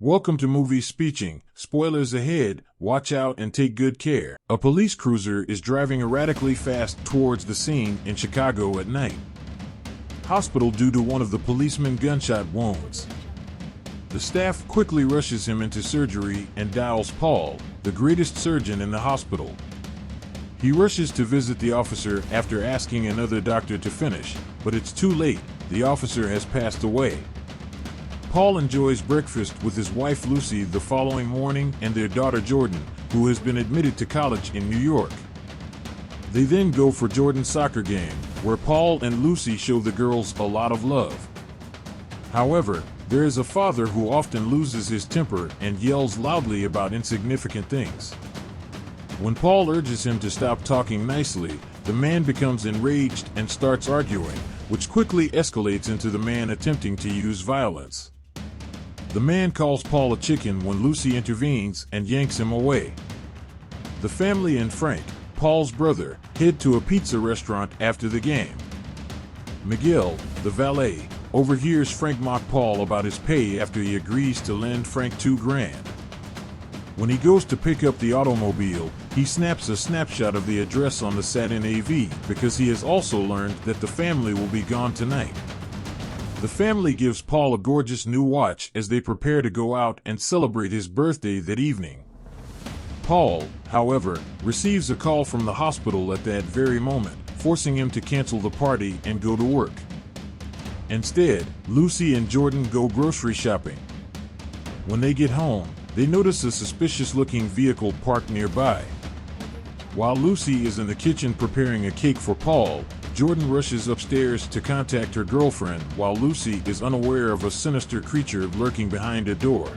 Welcome to Movie Speeching. Spoilers ahead, watch out and take good care. A police cruiser is driving erratically fast towards the scene in Chicago at night. Hospital due to one of the policeman's gunshot wounds. The staff quickly rushes him into surgery and dials Paul, the greatest surgeon in the hospital. He rushes to visit the officer after asking another doctor to finish, but it's too late, the officer has passed away. Paul enjoys breakfast with his wife Lucy the following morning and their daughter Jordan, who has been admitted to college in New York. They then go for Jordan's soccer game, where Paul and Lucy show the girls a lot of love. However, there is a father who often loses his temper and yells loudly about insignificant things. When Paul urges him to stop talking nicely, the man becomes enraged and starts arguing, which quickly escalates into the man attempting to use violence. The man calls Paul a chicken when Lucy intervenes and yanks him away. The family and Frank, Paul's brother, head to a pizza restaurant after the game. Miguel, the valet, overhears Frank mock Paul about his pay after he agrees to lend Frank $2,000. When he goes to pick up the automobile, he snaps a snapshot of the address on the satin AV because he has also learned that the family will be gone tonight. The family gives Paul a gorgeous new watch as they prepare to go out and celebrate his birthday that evening. Paul, however, receives a call from the hospital at that very moment, forcing him to cancel the party and go to work. Instead, Lucy and Jordan go grocery shopping. When they get home, they notice a suspicious-looking vehicle parked nearby. While Lucy is in the kitchen preparing a cake for Paul, Jordan rushes upstairs to contact her girlfriend while Lucy is unaware of a sinister creature lurking behind a door.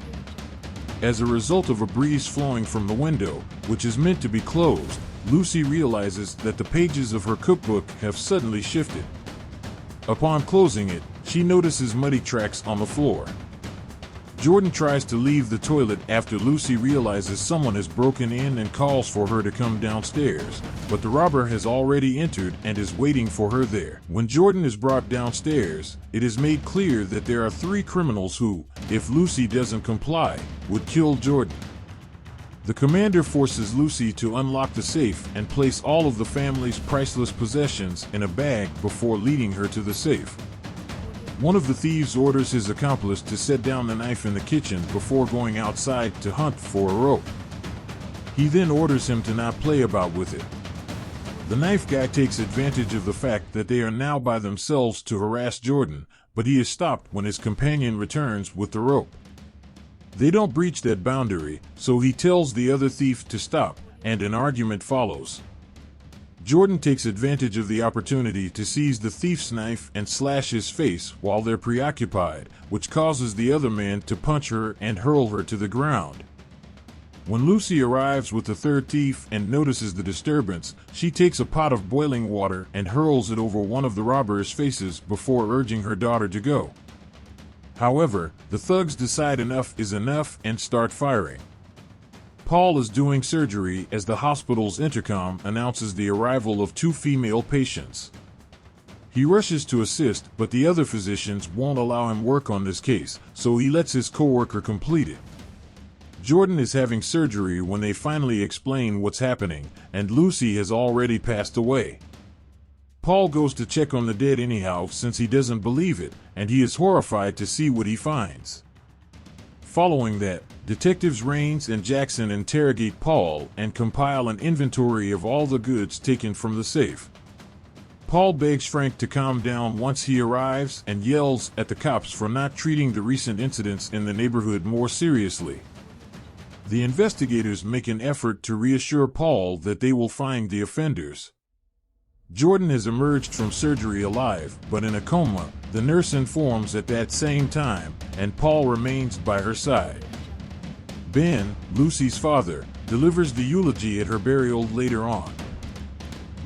As a result of a breeze flowing from the window, which is meant to be closed, Lucy realizes that the pages of her cookbook have suddenly shifted. Upon closing it, she notices muddy tracks on the floor. Jordan tries to leave the toilet after Lucy realizes someone has broken in and calls for her to come downstairs, but the robber has already entered and is waiting for her there. When Jordan is brought downstairs, it is made clear that there are 3 criminals who, if Lucy doesn't comply, would kill Jordan. The commander forces Lucy to unlock the safe and place all of the family's priceless possessions in a bag before leading her to the safe. One of the thieves orders his accomplice to set down the knife in the kitchen before going outside to hunt for a rope. He then orders him to not play about with it. The knife guy takes advantage of the fact that they are now by themselves to harass Jordan, but he is stopped when his companion returns with the rope. They don't breach that boundary, so he tells the other thief to stop, and an argument follows. Jordan takes advantage of the opportunity to seize the thief's knife and slash his face while they're preoccupied, which causes the other man to punch her and hurl her to the ground. When Lucy arrives with the third thief and notices the disturbance, she takes a pot of boiling water and hurls it over one of the robbers' faces before urging her daughter to go. However, the thugs decide enough is enough and start firing. Paul is doing surgery as the hospital's intercom announces the arrival of 2 female patients. He rushes to assist, but the other physicians won't allow him work on this case, so he lets his coworker complete it. Jordan is having surgery when they finally explain what's happening, and Lucy has already passed away. Paul goes to check on the dead anyhow since he doesn't believe it, and he is horrified to see what he finds. Following that, Detectives Raines and Jackson interrogate Paul and compile an inventory of all the goods taken from the safe. Paul begs Frank to calm down once he arrives and yells at the cops for not treating the recent incidents in the neighborhood more seriously. The investigators make an effort to reassure Paul that they will find the offenders. Jordan has emerged from surgery alive, but in a coma, the nurse informs at that same time, and Paul remains by her side. Ben, Lucy's father, delivers the eulogy at her burial later on.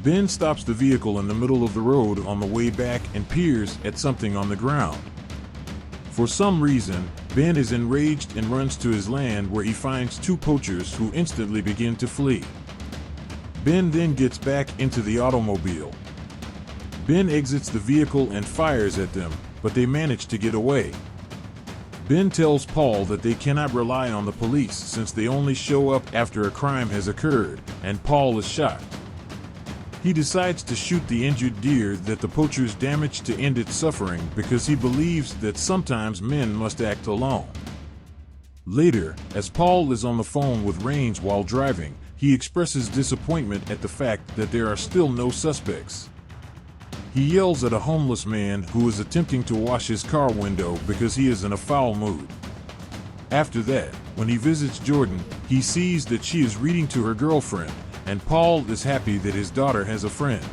Ben stops the vehicle in the middle of the road on the way back and peers at something on the ground. For some reason, Ben is enraged and runs to his land where he finds 2 poachers who instantly begin to flee. Ben then gets back into the automobile. Ben exits the vehicle and fires at them, but they manage to get away. Ben tells Paul that they cannot rely on the police since they only show up after a crime has occurred, and Paul is shocked. He decides to shoot the injured deer that the poachers damaged to end its suffering because he believes that sometimes men must act alone. Later, as Paul is on the phone with Raines while driving, he expresses disappointment at the fact that there are still no suspects. He yells at a homeless man who is attempting to wash his car window because he is in a foul mood. After that, when he visits Jordan, he sees that she is reading to her girlfriend, and Paul is happy that his daughter has a friend.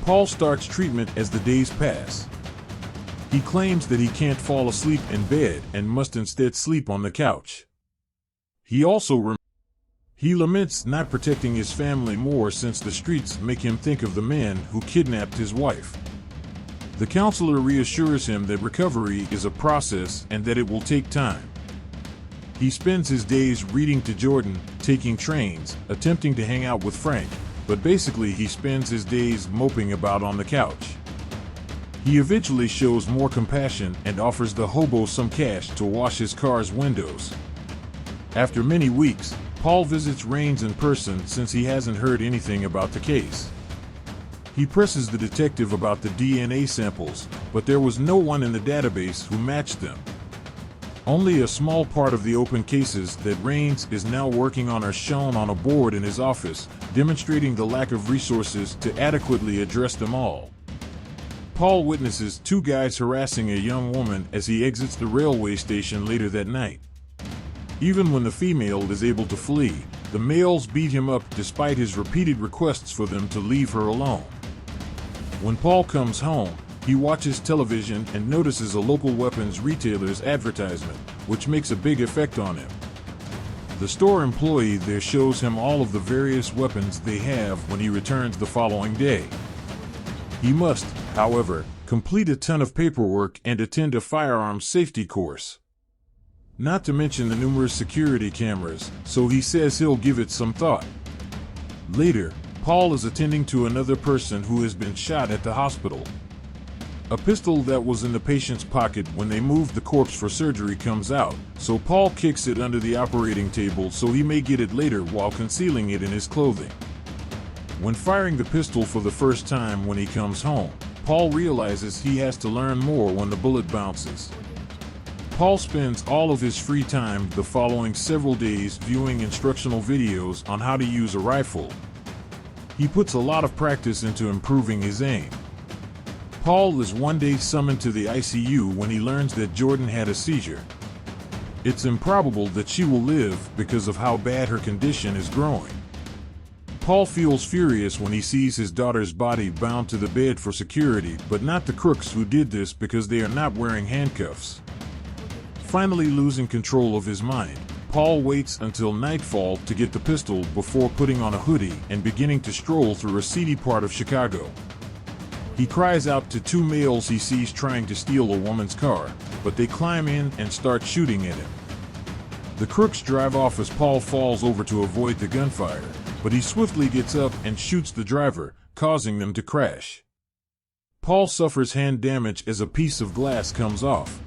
Paul starts treatment as the days pass. He claims that he can't fall asleep in bed and must instead sleep on the couch. He laments not protecting his family more since the streets make him think of the men who kidnapped his wife. The counselor reassures him that recovery is a process and that it will take time. He spends his days reading to Jordan, taking trains, attempting to hang out with Frank, but basically he spends his days moping about on the couch. He eventually shows more compassion and offers the hobo some cash to wash his car's windows. After many weeks, Paul visits Raines in person since he hasn't heard anything about the case. He presses the detective about the DNA samples, but there was no one in the database who matched them. Only a small part of the open cases that Raines is now working on are shown on a board in his office, demonstrating the lack of resources to adequately address them all. Paul witnesses two guys harassing a young woman as he exits the railway station later that night. Even when the female is able to flee, the males beat him up despite his repeated requests for them to leave her alone. When Paul comes home, he watches television and notices a local weapons retailer's advertisement, which makes a big effect on him. The store employee there shows him all of the various weapons they have when he returns the following day. He must, however, complete a ton of paperwork and attend a firearms safety course. Not to mention the numerous security cameras, so he says he'll give it some thought. Later, Paul is attending to another person who has been shot at the hospital. A pistol that was in the patient's pocket when they moved the corpse for surgery comes out, so Paul kicks it under the operating table so he may get it later while concealing it in his clothing. When firing the pistol for the first time when he comes home, Paul realizes he has to learn more when the bullet bounces. Paul spends all of his free time the following several days viewing instructional videos on how to use a rifle. He puts a lot of practice into improving his aim. Paul is one day summoned to the ICU when he learns that Jordan had a seizure. It's improbable that she will live because of how bad her condition is growing. Paul feels furious when he sees his daughter's body bound to the bed for security, but not the crooks who did this because they are not wearing handcuffs. Finally losing control of his mind, Paul waits until nightfall to get the pistol before putting on a hoodie and beginning to stroll through a seedy part of Chicago. He cries out to two males he sees trying to steal a woman's car, but they climb in and start shooting at him. The crooks drive off as Paul falls over to avoid the gunfire, but he swiftly gets up and shoots the driver, causing them to crash. Paul suffers hand damage as a piece of glass comes off.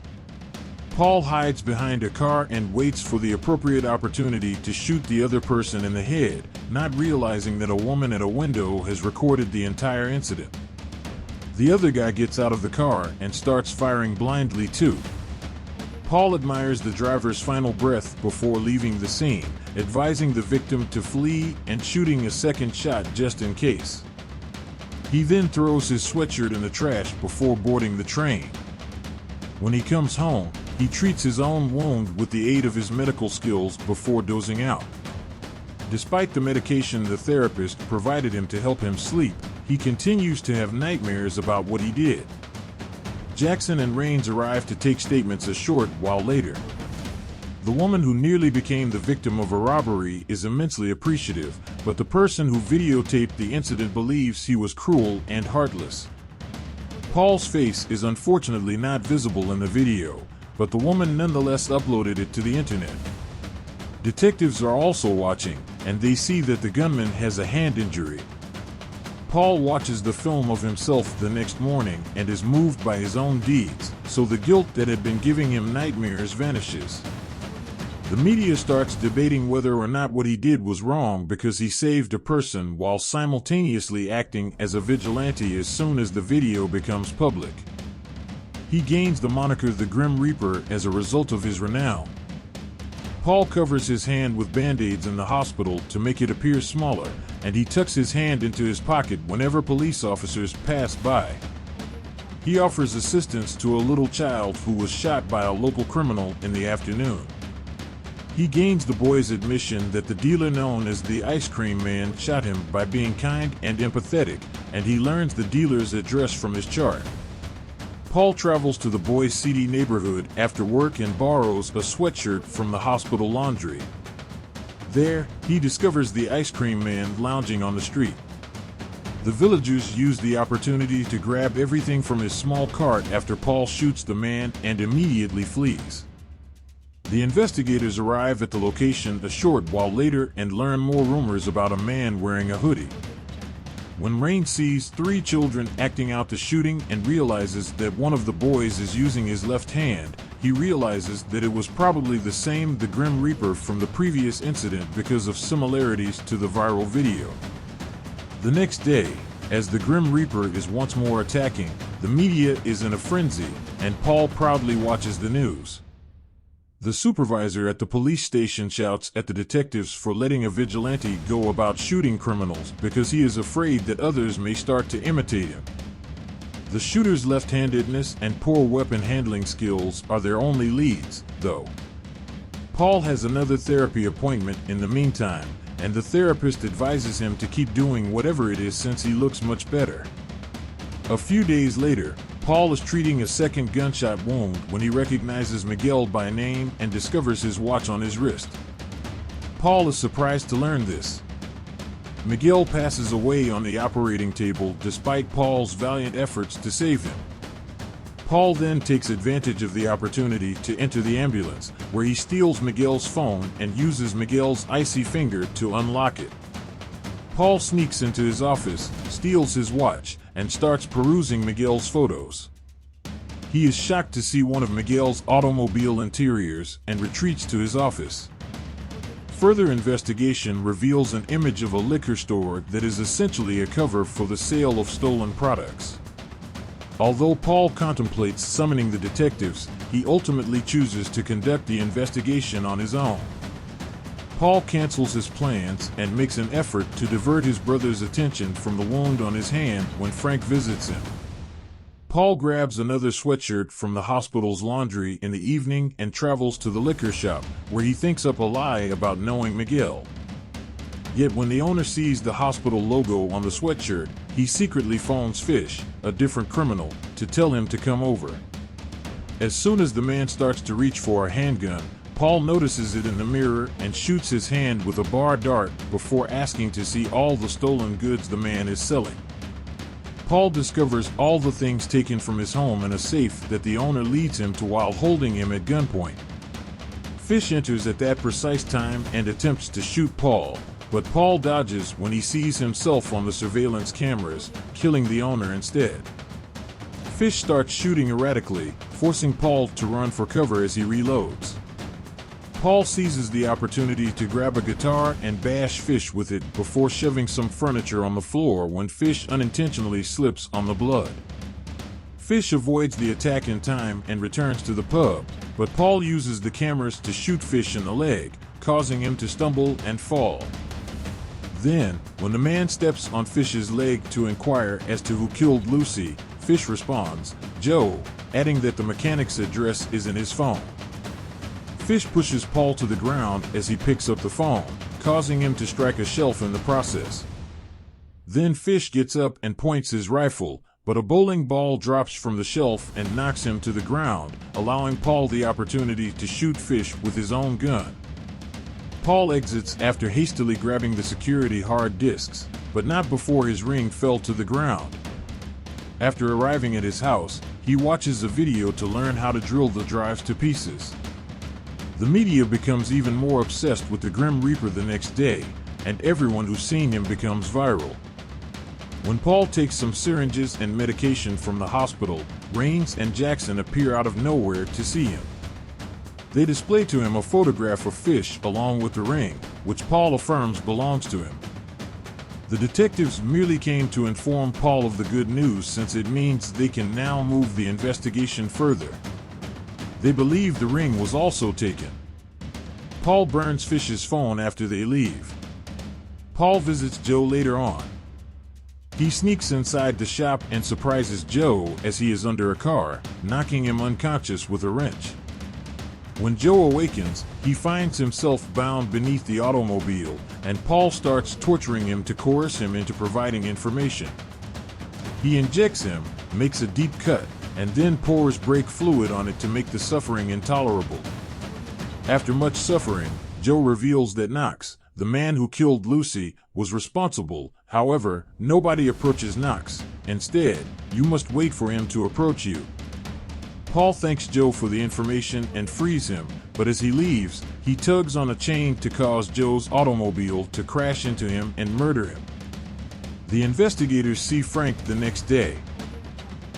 Paul hides behind a car and waits for the appropriate opportunity to shoot the other person in the head, not realizing that a woman at a window has recorded the entire incident. The other guy gets out of the car and starts firing blindly too. Paul admires the driver's final breath before leaving the scene, advising the victim to flee and shooting a second shot just in case. He then throws his sweatshirt in the trash before boarding the train. When he comes home, he treats his own wound with the aid of his medical skills before dozing out. Despite the medication the therapist provided him to help him sleep, he continues to have nightmares about what he did. Jackson and Raines arrive to take statements a short while later. The woman who nearly became the victim of a robbery is immensely appreciative, but the person who videotaped the incident believes he was cruel and heartless. Paul's face is unfortunately not visible in the video, but the woman nonetheless uploaded it to the internet. Detectives are also watching, and they see that the gunman has a hand injury. Paul watches the film of himself the next morning and is moved by his own deeds, so the guilt that had been giving him nightmares vanishes. The media starts debating whether or not what he did was wrong because he saved a person while simultaneously acting as a vigilante as soon as the video becomes public. He gains the moniker the Grim Reaper as a result of his renown. Paul covers his hand with band-aids in the hospital to make it appear smaller, and he tucks his hand into his pocket whenever police officers pass by. He offers assistance to a little child who was shot by a local criminal in the afternoon. He gains the boy's admission that the dealer known as the Ice Cream Man shot him by being kind and empathetic, and he learns the dealer's address from his chart. Paul travels to the boy's seedy neighborhood after work and borrows a sweatshirt from the hospital laundry. There, he discovers the Ice Cream Man lounging on the street. The villagers use the opportunity to grab everything from his small cart after Paul shoots the man and immediately flees. The investigators arrive at the location a short while later and learn more rumors about a man wearing a hoodie. When Rain sees 3 children acting out the shooting and realizes that one of the boys is using his left hand, he realizes that it was probably the Grim Reaper from the previous incident because of similarities to the viral video. The next day, as the Grim Reaper is once more attacking, the media is in a frenzy, and Paul proudly watches the news. The supervisor at the police station shouts at the detectives for letting a vigilante go about shooting criminals because he is afraid that others may start to imitate him. The shooter's left-handedness and poor weapon handling skills are their only leads, though. Paul has another therapy appointment in the meantime, and the therapist advises him to keep doing whatever it is since he looks much better. A few days later, Paul is treating a second gunshot wound when he recognizes Miguel by name and discovers his watch on his wrist. Paul is surprised to learn this. Miguel passes away on the operating table despite Paul's valiant efforts to save him. Paul then takes advantage of the opportunity to enter the ambulance, where he steals Miguel's phone and uses Miguel's icy finger to unlock it. Paul sneaks into his office, steals his watch, and starts perusing Miguel's photos. He is shocked to see one of Miguel's automobile interiors and retreats to his office. Further investigation reveals an image of a liquor store that is essentially a cover for the sale of stolen products. Although Paul contemplates summoning the detectives, he ultimately chooses to conduct the investigation on his own. Paul cancels his plans and makes an effort to divert his brother's attention from the wound on his hand when Frank visits him. Paul grabs another sweatshirt from the hospital's laundry in the evening and travels to the liquor shop, where he thinks up a lie about knowing Miguel. Yet when the owner sees the hospital logo on the sweatshirt, he secretly phones Fish, a different criminal, to tell him to come over. As soon as the man starts to reach for a handgun, Paul notices it in the mirror and shoots his hand with a bar dart before asking to see all the stolen goods the man is selling. Paul discovers all the things taken from his home in a safe that the owner leads him to while holding him at gunpoint. Fish enters at that precise time and attempts to shoot Paul, but Paul dodges when he sees himself on the surveillance cameras, killing the owner instead. Fish starts shooting erratically, forcing Paul to run for cover as he reloads. Paul seizes the opportunity to grab a guitar and bash Fish with it before shoving some furniture on the floor when Fish unintentionally slips on the blood. Fish avoids the attack in time and returns to the pub, but Paul uses the cameras to shoot Fish in the leg, causing him to stumble and fall. Then, when the man steps on Fish's leg to inquire as to who killed Lucy, Fish responds, "Joe," adding that the mechanic's address is in his phone. Fish pushes Paul to the ground as he picks up the phone, causing him to strike a shelf in the process. Then Fish gets up and points his rifle, but a bowling ball drops from the shelf and knocks him to the ground, allowing Paul the opportunity to shoot Fish with his own gun. Paul exits after hastily grabbing the security hard disks, but not before his ring fell to the ground. After arriving at his house, he watches a video to learn how to drill the drives to pieces. The media becomes even more obsessed with the Grim Reaper the next day, and everyone who's seen him becomes viral. When Paul takes some syringes and medication from the hospital, Raines and Jackson appear out of nowhere to see him. They display to him a photograph of Fish along with the ring, which Paul affirms belongs to him. The detectives merely came to inform Paul of the good news, since it means they can now move the investigation further. They believe the ring was also taken. Paul burns Fish's phone after they leave. Paul visits Joe later on. He sneaks inside the shop and surprises Joe as he is under a car, knocking him unconscious with a wrench. When Joe awakens, he finds himself bound beneath the automobile, and Paul starts torturing him to coerce him into providing information. He injects him, makes a deep cut, and then pours brake fluid on it to make the suffering intolerable. After much suffering, Joe reveals that Knox, the man who killed Lucy, was responsible. However, nobody approaches Knox. Instead, you must wait for him to approach you. Paul thanks Joe for the information and frees him, but as he leaves, he tugs on a chain to cause Joe's automobile to crash into him and murder him. The investigators see Frank the next day.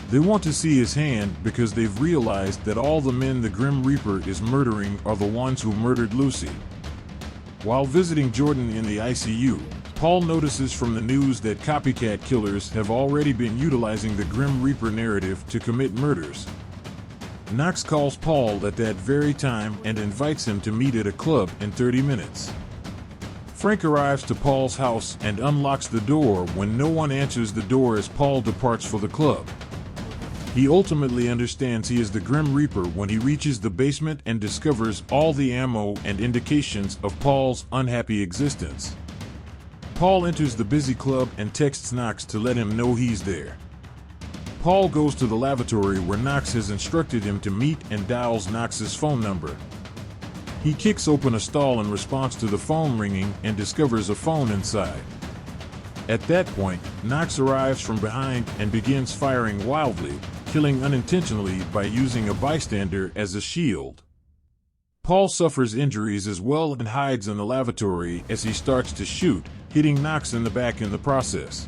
They want to see his hand because they've realized that all the men the Grim Reaper is murdering are the ones who murdered Lucy. While visiting Jordan in the ICU, Paul notices from the news that copycat killers have already been utilizing the Grim Reaper narrative to commit murders. Knox calls Paul at that very time and invites him to meet at a club in 30 minutes. Frank arrives to Paul's house and unlocks the door when no one answers the door as Paul departs for the club. He ultimately understands he is the Grim Reaper when he reaches the basement and discovers all the ammo and indications of Paul's unhappy existence. Paul enters the busy club and texts Knox to let him know he's there. Paul goes to the lavatory where Knox has instructed him to meet and dials Knox's phone number. He kicks open a stall in response to the phone ringing and discovers a phone inside. At that point, Knox arrives from behind and begins firing wildly, killing unintentionally by using a bystander as a shield. Paul suffers injuries as well and hides in the lavatory as he starts to shoot, hitting Knox in the back in the process.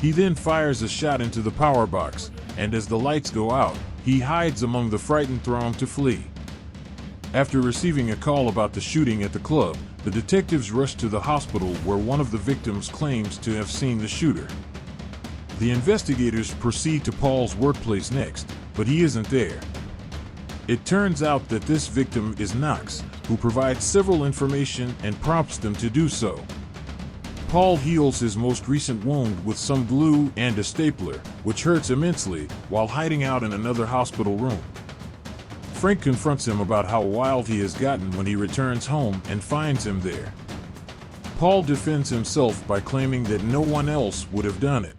He then fires a shot into the power box, and as the lights go out, he hides among the frightened throng to flee. After receiving a call about the shooting at the club, the detectives rush to the hospital where one of the victims claims to have seen the shooter. The investigators proceed to Paul's workplace next, but he isn't there. It turns out that this victim is Knox, who provides several information and prompts them to do so. Paul heals his most recent wound with some glue and a stapler, which hurts immensely, while hiding out in another hospital room. Frank confronts him about how wild he has gotten when he returns home and finds him there. Paul defends himself by claiming that no one else would have done it.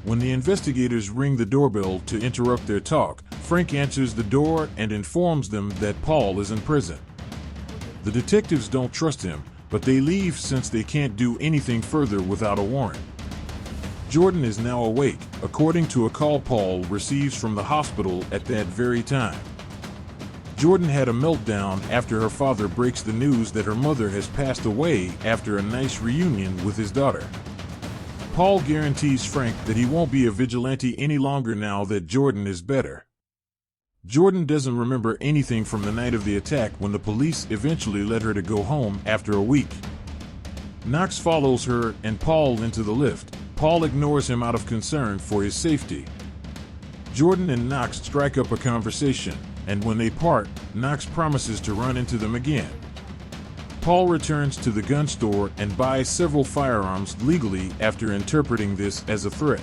When the investigators ring the doorbell to interrupt their talk, Frank answers the door and informs them that Paul is in prison. The detectives don't trust him, but they leave since they can't do anything further without a warrant. Jordan is now awake, according to a call Paul receives from the hospital at that very time. Jordan had a meltdown after her father breaks the news that her mother has passed away after a nice reunion with his daughter. Paul guarantees Frank that he won't be a vigilante any longer now that Jordan is better. Jordan doesn't remember anything from the night of the attack when the police eventually let her to go home after a week. Knox follows her and Paul into the lift. Paul ignores him out of concern for his safety. Jordan and Knox strike up a conversation, and when they part, Knox promises to run into them again. Paul returns to the gun store and buys several firearms legally after interpreting this as a threat.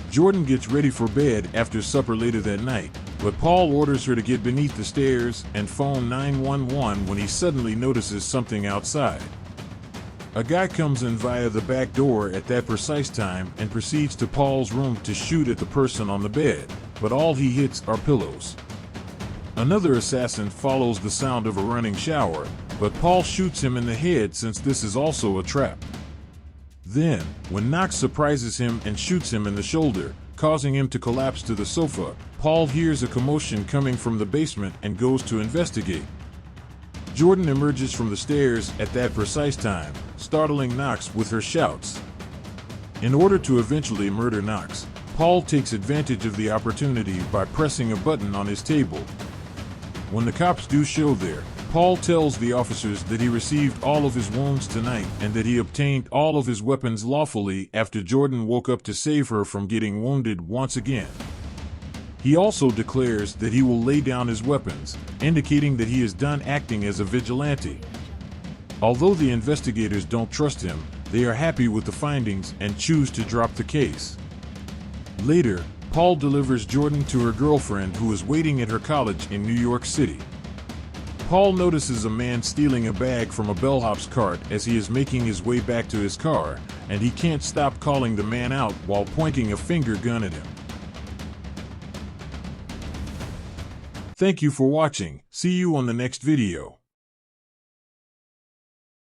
Jordan gets ready for bed after supper later that night, but Paul orders her to get beneath the stairs and phone 911 when he suddenly notices something outside. A guy comes in via the back door at that precise time and proceeds to Paul's room to shoot at the person on the bed, but all he hits are pillows. Another assassin follows the sound of a running shower, but Paul shoots him in the head since this is also a trap. Then, when Knox surprises him and shoots him in the shoulder, causing him to collapse to the sofa, Paul hears a commotion coming from the basement and goes to investigate. Jordan emerges from the stairs at that precise time, startling Knox with her shouts. In order to eventually murder Knox, Paul takes advantage of the opportunity by pressing a button on his table. When the cops do show there, Paul tells the officers that he received all of his wounds tonight and that he obtained all of his weapons lawfully after Jordan woke up to save her from getting wounded once again. He also declares that he will lay down his weapons, indicating that he is done acting as a vigilante. Although the investigators don't trust him, they are happy with the findings and choose to drop the case. Later, Paul delivers Jordan to her girlfriend who is waiting at her college in New York City. Paul notices a man stealing a bag from a bellhop's cart as he is making his way back to his car, and he can't stop calling the man out while pointing a finger gun at him. Thank you for watching. See you on the next video.